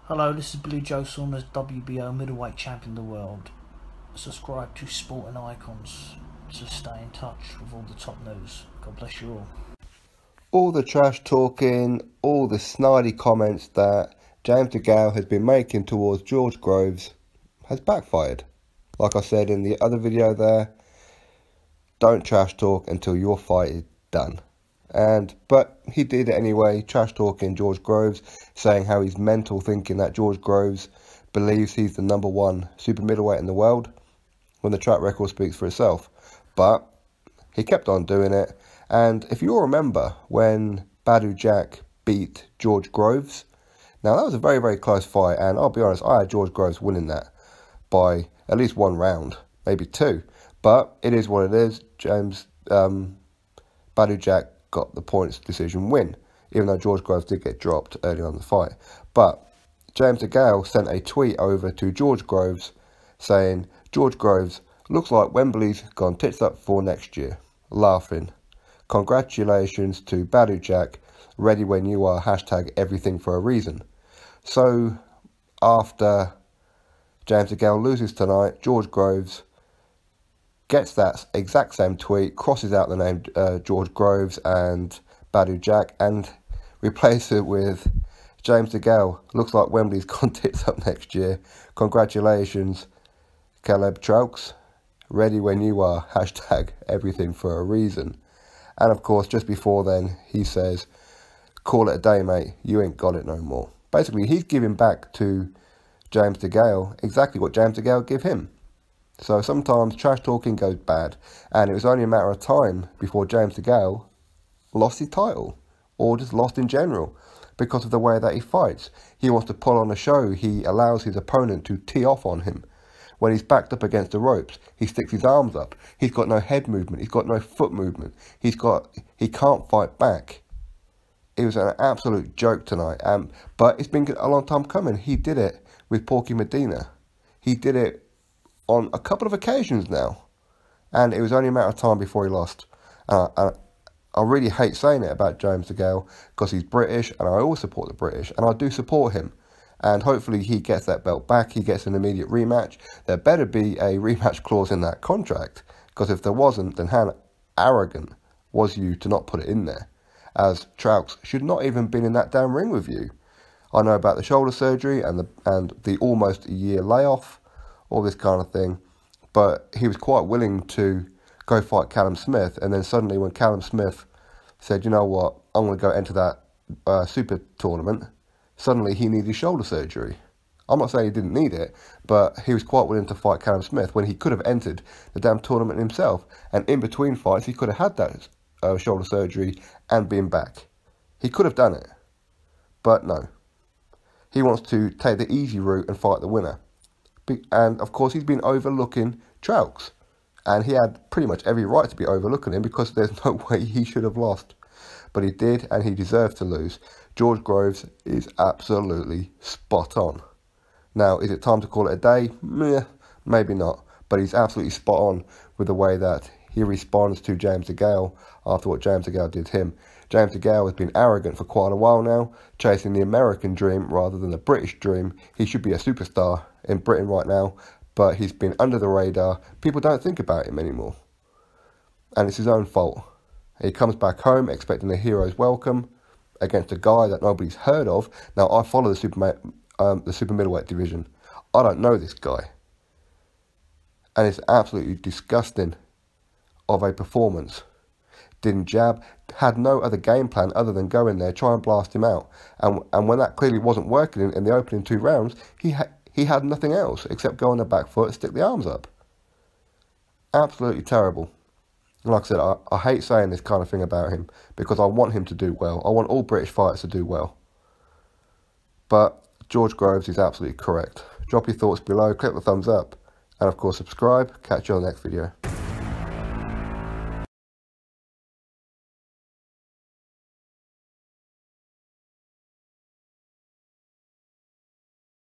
Hello, this is Blue Joe Saunders, WBO middleweight champion of the world. Subscribe to Sporting Icons to stay in touch with all the top news. God bless you all. All the trash talking, all the snidey comments that James Degale has been making towards George Groves has backfired. Like I said in the other video there, don't trash talk until your fight is done. But he did it anyway, trash talking George Groves, saying how he's mental, thinking that George Groves believes he's the #1 super middleweight in the world, when the track record speaks for itself. But he kept on doing it, and if you all remember when Badou Jack beat George Groves, now that was a very, very close fight, and I'll be honest, I had George Groves winning that by at least one round, maybe two, but it is what it is. Badou Jack got the points decision win, even though George Groves did get dropped early on in the fight. But James Degale sent a tweet over to George Groves saying, "George Groves, looks like Wembley's gone tits up for next year. Laughing. Congratulations to Badou Jack. Ready when you are. Hashtag everything for a reason." So after James Degale loses tonight, George Groves gets that exact same tweet, crosses out the name George Groves and Badou Jack, and replaces it with James Degale. Looks like Wembley's gone tits up next year. Congratulations, Caleb Traux. Ready when you are. Hashtag everything for a reason. And of course, just before then, he says, "Call it a day, mate. You ain't got it no more." Basically, he's giving back to James Degale exactly what James Degale gave him. So sometimes trash talking goes bad, and it was only a matter of time before James Degale lost his title, or just lost in general, because of the way that he fights. He wants to pull on a show. He allows his opponent to tee off on him. When he's backed up against the ropes, he sticks his arms up. He's got no head movement. He's got no foot movement. He can't fight back. It was an absolute joke tonight. But it's been a long time coming. He did it with Porky Medina. He did it on a couple of occasions now, and it was only a matter of time before he lost. I really hate saying it about James Degale because he's British, and I always support the British, and I do support him, and hopefully he gets that belt back. He gets an immediate rematch. There better be a rematch clause in that contract, because if there wasn't, then how arrogant was you to not put it in there, as Traux should not even been in that damn ring with you. I know about the shoulder surgery and the almost a year layoff, all this kind of thing, but he was quite willing to go fight Callum Smith, and then suddenly when Callum Smith said, "You know what, I'm going to go enter that super tournament," suddenly he needed shoulder surgery. I'm not saying he didn't need it, but he was quite willing to fight Callum Smith when he could have entered the damn tournament himself, and in between fights he could have had that shoulder surgery and been back. He could have done it, but no. He wants to take the easy route and fight the winner. And of course he's been overlooking Traux, and he had pretty much every right to be overlooking him because there's no way he should have lost, but he did, and he deserved to lose. George Groves is absolutely spot on. Now, is it time to call it a day? Meh, maybe not, but he's absolutely spot on with the way that he responds to James Degale after what James Degale did to him. James Degale has been arrogant for quite a while now, chasing the American dream rather than the British dream. He should be a superstar in Britain right now, but he's been under the radar. People don't think about him anymore, and it's his own fault. He comes back home expecting a hero's welcome against a guy that nobody's heard of. Now, I follow the super middleweight division. I don't know this guy, and it's absolutely disgusting of a performance. Didn't jab, had no other game plan other than go in there, try and blast him out. And when that clearly wasn't working in the opening 2 rounds, he had nothing else except go on the back foot and stick the arms up. Absolutely terrible. And like I said, I hate saying this kind of thing about him because I want him to do well. I want all British fighters to do well. But George Groves is absolutely correct. Drop your thoughts below, click the thumbs up, and of course subscribe. Catch you on the next video.